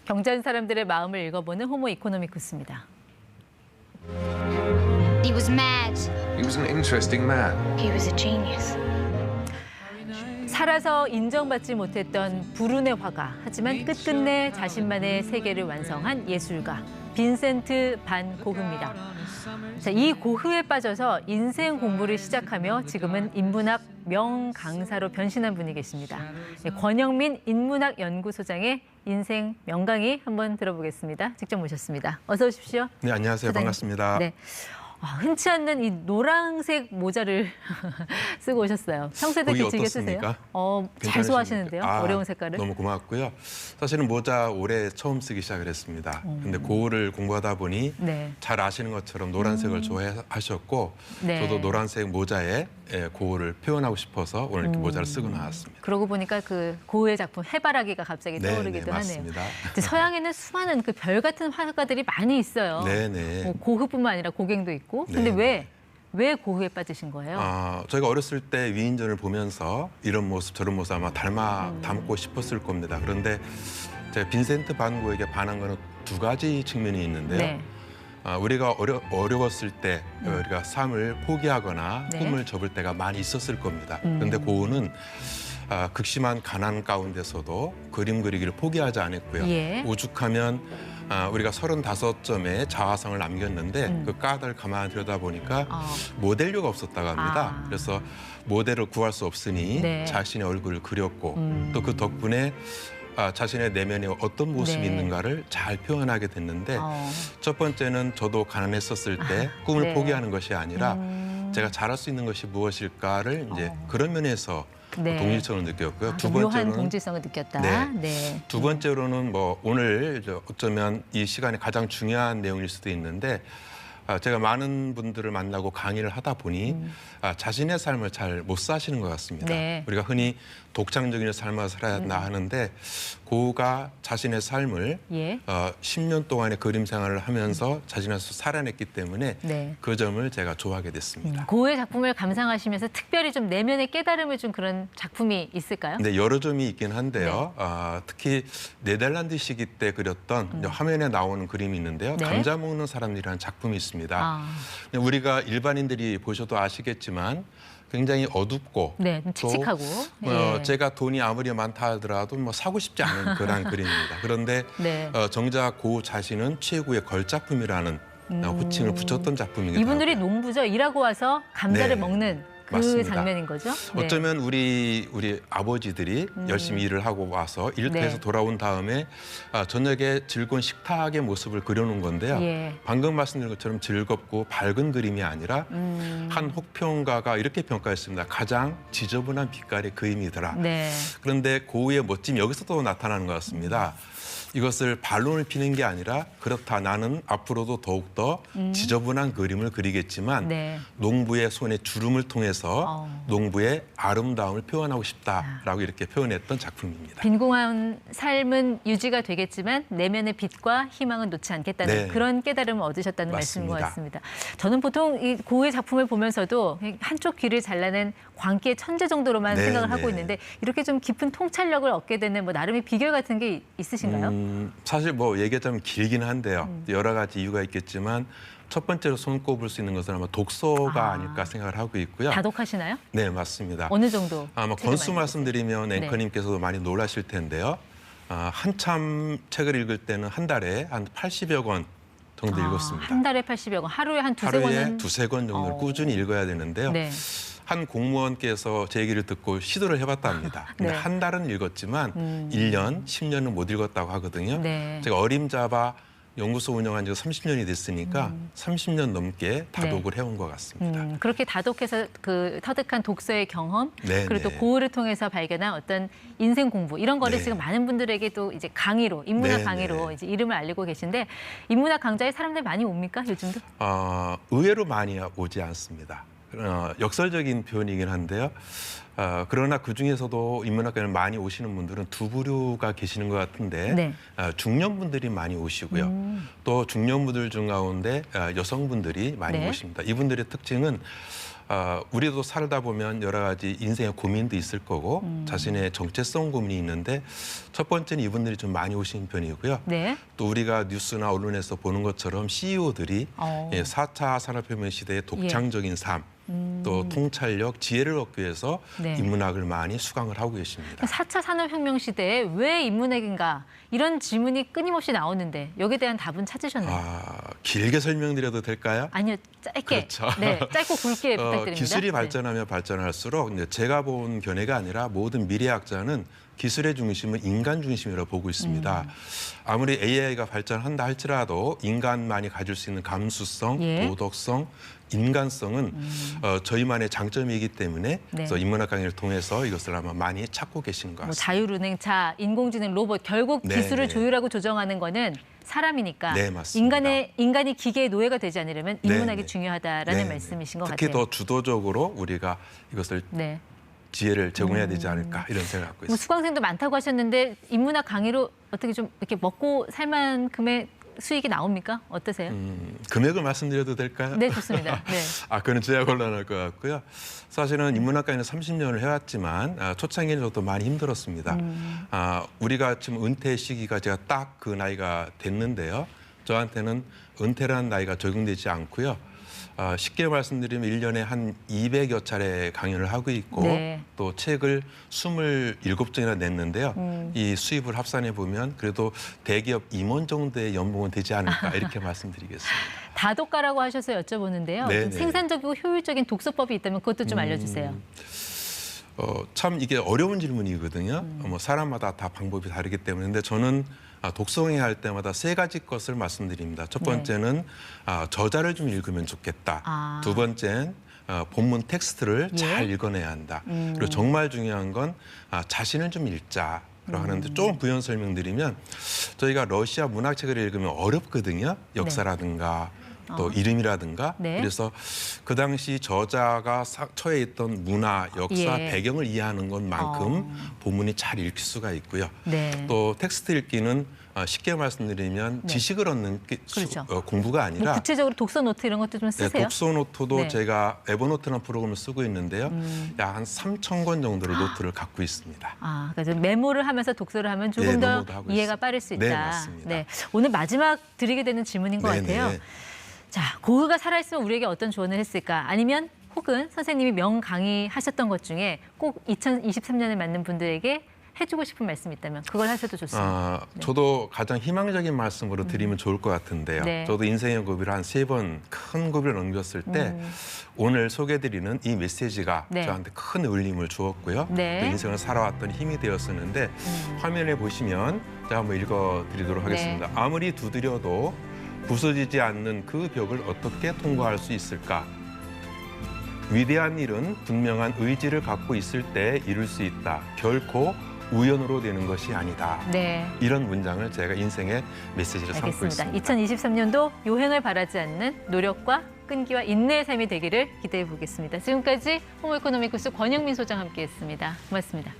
경자한 사람들의 마음을 읽어보는 호모 이코노미쿠스입니다. He was mad. He was an interesting man. He was a genius. 살아서 인정받지 못했던 불운의 화가, 하지만 끝끝내 자신만의 세계를 완성한 예술가 빈센트 반 고흐입니다. 자, 이 고흐에 빠져서 인생 공부를 시작하며 지금은 인문학 명강사로 변신한 분이 계십니다. 권영민 인문학연구소장의 인생 명강의 한번 들어보겠습니다. 직접 모셨습니다. 어서 오십시오. 네, 안녕하세요. 소장님. 반갑습니다. 네. 흔치 않는 이 노란색 모자를 쓰고 오셨어요. 평소에도 이렇게 즐겨 쓰세요? 잘 소화하시는데요. 어려운 색깔을. 너무 고맙고요. 사실은 모자 올해 처음 쓰기 시작을 했습니다. 근데 고흐를 공부하다 보니 네. 잘 아시는 것처럼 노란색을 좋아하셨고 네. 저도 노란색 모자에 고흐를 표현하고 싶어서 오늘 이렇게 모자를 쓰고 나왔습니다. 그러고 보니까 그 고흐의 작품 해바라기가 갑자기 네, 떠오르기도 네, 하네요. 맞습니다. 서양에는 수많은 그 별 같은 화가들이 많이 있어요. 네네. 뭐 고흐뿐만 아니라 고갱도 있고. 근데 네. 왜 고흐에 빠지신 거예요? 저희가 어렸을 때 위인전을 보면서 이런 모습 저런 모습 아마 담고 싶었을 겁니다. 그런데 제가 빈센트 반 고흐에게 반한 거는 두 가지 측면이 있는데요. 네. 우리가 어려웠을 때 우리가 삶을 포기하거나 네. 꿈을 접을 때가 많이 있었을 겁니다. 그런데 고흐는 극심한 가난 가운데서도 그림 그리기를 포기하지 않았고요. 예. 오죽하면 우리가 35점의 자화상을 남겼는데 그 까닭을 가만히 들여다보니까 모델료가 없었다고 합니다. 그래서 모델을 구할 수 없으니 네. 자신의 얼굴을 그렸고 또 그 덕분에 자신의 내면에 어떤 모습이 네. 있는가를 잘 표현하게 됐는데 첫 번째는 저도 가난했었을 때 꿈을 네. 포기하는 것이 아니라 제가 잘할 수 있는 것이 무엇일까를 이제 그런 면에서 네. 동질성을 느꼈고요. 두 묘한 번째로는 동질성을 느꼈다. 네. 네. 두 번째로는 뭐 오늘 어쩌면 이 시간에 가장 중요한 내용일 수도 있는데 제가 많은 분들을 만나고 강의를 하다 보니 자신의 삶을 잘 못 사시는 것 같습니다. 네. 우리가 흔히 독창적인 삶을 살아야 한다 하는데 고흐가 자신의 삶을 예. 10년 동안의 그림 생활을 하면서 자신을 살아냈기 때문에 네. 그 점을 제가 좋아하게 됐습니다. 고흐의 작품을 감상하시면서 특별히 좀 내면의 깨달음을 준 그런 작품이 있을까요? 네, 여러 점이 있긴 한데요. 특히 네덜란드 시기 때 그렸던 화면에 나오는 그림이 있는데요. 네. 감자 먹는 사람이라는 작품이 있습니다. 우리가 일반인들이 보셔도 아시겠지만 굉장히 어둡고 네, 좀 칙칙하고. 예. 제가 돈이 아무리 많다 하더라도 뭐 사고 싶지 않은 그런 그림입니다. 그런데 네. 정작 고흐 자신은 최고의 걸작품이라는 호칭을 붙였던 작품이기도 이분들이 하고요. 농부죠. 일하고 와서 감자를 네. 먹는 그 맞습니다. 장면인 거죠. 네. 어쩌면 우리 아버지들이 열심히 일을 하고 와서 일터에서 네. 돌아온 다음에 저녁에 즐거운 식탁의 모습을 그려놓은 건데요. 예. 방금 말씀드린 것처럼 즐겁고 밝은 그림이 아니라 한 혹평가가 이렇게 평가했습니다. 가장 지저분한 빛깔의 그림이더라. 네. 그런데 고흐의 멋짐이 여기서도 나타나는 것 같습니다. 이것을 반론을 피는 게 아니라 그렇다 나는 앞으로도 더욱더 지저분한 그림을 그리겠지만 네. 농부의 손의 주름을 통해서 농부의 아름다움을 표현하고 싶다라고 이렇게 표현했던 작품입니다. 빈곤한 삶은 유지가 되겠지만 내면의 빛과 희망은 놓지 않겠다는 네. 그런 깨달음을 얻으셨다는 말씀인 것 맞습니다. 같습니다. 저는 보통 이 고흐의 작품을 보면서도 한쪽 귀를 잘라낸 광기의 천재 정도로만 네, 생각을 네. 하고 있는데 이렇게 좀 깊은 통찰력을 얻게 되는 뭐 나름의 비결 같은 게 있으신가요? 사실 뭐 얘기하자면 길긴 한데요. 여러 가지 이유가 있겠지만 첫 번째로 손꼽을 수 있는 것은 아마 독서가 아닐까 생각을 하고 있고요. 다독하시나요? 네, 맞습니다. 어느 정도? 아마 책을 권수 많이 말씀드리면 네. 앵커님께서도 많이 놀라실 텐데요. 한참 책을 읽을 때는 한 달에 한 80여 권 정도 읽었습니다. 한 달에 80여 권, 하루에 한 두세 하루에 권은? 두세 권 정도를 꾸준히 읽어야 되는데요. 네. 한 공무원께서 제 얘기를 듣고 시도를 해봤다 합니다. 근데 네. 한 달은 읽었지만 1년, 10년은 못 읽었다고 하거든요. 네. 제가 어림잡아 연구소 운영한 지가 30년이 됐으니까 30년 넘게 다독을 해온 것 같습니다. 그렇게 다독해서 그 터득한 독서의 경험, 네, 그리고 네. 또 고흐를 통해서 발견한 어떤 인생 공부 이런 거를 네. 지금 많은 분들에게 또 이제 강의로 인문학 네, 강의로 네. 이제 이름을 알리고 계신데 인문학 강좌에 사람들 많이 옵니까 요즘도? 의외로 많이 오지 않습니다. 역설적인 표현이긴 한데요. 그러나 그중에서도 인문학과를 많이 오시는 분들은 두 부류가 계시는 것 같은데 네. 중년분들이 많이 오시고요. 또 중년분들 중 가운데 여성분들이 많이 네. 오십니다. 이분들의 특징은 우리도 살다 보면 여러 가지 인생의 고민도 있을 거고 자신의 정체성 고민이 있는데 첫 번째는 이분들이 좀 많이 오신 편이고요. 네. 또 우리가 뉴스나 언론에서 보는 것처럼 CEO들이 4차 산업혁명 시대의 독창적인 삶, 또 통찰력, 지혜를 얻기 위해서 네. 인문학을 많이 수강을 하고 계십니다. 4차 산업혁명 시대에 왜 인문학인가 이런 질문이 끊임없이 나오는데 여기에 대한 답은 찾으셨나요? 길게 설명드려도 될까요? 아니요, 짧게. 그렇죠. 네, 짧고 굵게 부탁드립니다. 기술이 네. 발전하면 발전할수록 이제 제가 본 견해가 아니라 모든 미래학자는 기술의 중심은 인간 중심이라고 보고 있습니다. 아무리 AI가 발전한다 할지라도 인간만이 가질 수 있는 감수성, 예. 도덕성, 인간성은 저희만의 장점이기 때문에 네. 그래서 인문학 강의를 통해서 이것을 아마 많이 찾고 계시는 것 뭐 같습니다. 자율운행차, 인공지능, 로봇 결국 네, 기술을 네. 조율하고 조정하는 거는 사람이니까 네, 맞습니다. 인간이 기계의 노예가 되지 않으려면 네, 인문학이 네. 중요하다라는 네, 네. 말씀이신 것 특히 같아요. 더 주도적으로 우리가 이것을 네. 지혜를 제공해야 되지 않을까 이런 생각을 갖고 뭐 있습니다. 수강생도 많다고 하셨는데 인문학 강의로 어떻게 좀 이렇게 먹고 살 만큼의 수익이 나옵니까? 어떠세요? 금액을 말씀드려도 될까요? 네, 좋습니다. 네. 그건 제가 곤란할 것 같고요. 사실은 인문학 강의는 30년을 해왔지만 초창기는 저도 많이 힘들었습니다. 우리가 지금 은퇴 시기가 제가 딱 그 나이가 됐는데요. 저한테는 은퇴라는 나이가 적용되지 않고요. 쉽게 말씀드리면 1년에 한 200여 차례 강연을 하고 있고 네. 또 책을 27권이나 냈는데요. 이 수입을 합산해 보면 그래도 대기업 임원 정도의 연봉은 되지 않을까 이렇게 말씀드리겠습니다. 다독가라고 하셔서 여쭤보는데요. 네네. 좀 생산적이고 효율적인 독서법이 있다면 그것도 좀 알려주세요. 참 이게 어려운 질문이거든요. 뭐 사람마다 다 방법이 다르기 때문에. 근데 저는 독서회 할 때마다 세 가지 것을 말씀드립니다. 첫 번째는 저자를 좀 읽으면 좋겠다. 두 번째는 본문 텍스트를 예. 잘 읽어내야 한다. 그리고 정말 중요한 건 자신을 좀 읽자. 라고 하는데 조금 부연 설명드리면 저희가 러시아 문학책을 읽으면 어렵거든요. 역사라든가 또 이름이라든가. 네. 그래서 그 당시 저자가 처해 있던 문화, 역사, 예. 배경을 이해하는 것만큼 본문이 잘 읽힐 수가 있고요. 네. 또 텍스트 읽기는 쉽게 말씀드리면 네. 지식을 얻는 그렇죠. 공부가 뭐 아니라 구체적으로 독서 노트 이런 것도 좀 네, 쓰세요? 독서 노트도 네. 제가 에버노트라는 프로그램을 쓰고 있는데요. 약 한 3,000권 정도의 노트를 갖고 있습니다. 그래서 메모를 하면서 독서를 하면 조금 네, 더 메모도 하고 이해가 있습니다. 빠를 수 있다. 네, 맞습니다. 오늘 마지막 드리게 되는 질문인 것 네, 같아요. 네. 자, 고흐가 살아있으면 우리에게 어떤 조언을 했을까? 아니면 혹은 선생님이 명 강의하셨던 것 중에 꼭 2023년에 맞는 분들에게 해주고 싶은 말씀이 있다면 그걸 하셔도 좋습니다. 저도 가장 희망적인 말씀으로 드리면 좋을 것 같은데요. 네. 저도 인생의 고비를 한 3번 큰 고비를 넘겼을 때 오늘 소개해드리는 이 메시지가 네. 저한테 큰 울림을 주었고요. 네. 또 인생을 살아왔던 힘이 되었었는데 화면에 보시면 제가 한번 읽어드리도록 하겠습니다. 네. 아무리 두드려도 부서지지 않는 그 벽을 어떻게 통과할 수 있을까? 위대한 일은 분명한 의지를 갖고 있을 때 이룰 수 있다. 결코 우연으로 되는 것이 아니다. 네. 이런 문장을 제가 인생의 메시지로 삼고 알겠습니다. 있습니다. 2023년도 요행을 바라지 않는 노력과 끈기와 인내의 삶이 되기를 기대해 보겠습니다. 지금까지 호모이코노미쿠스 권영민 소장 함께했습니다. 고맙습니다.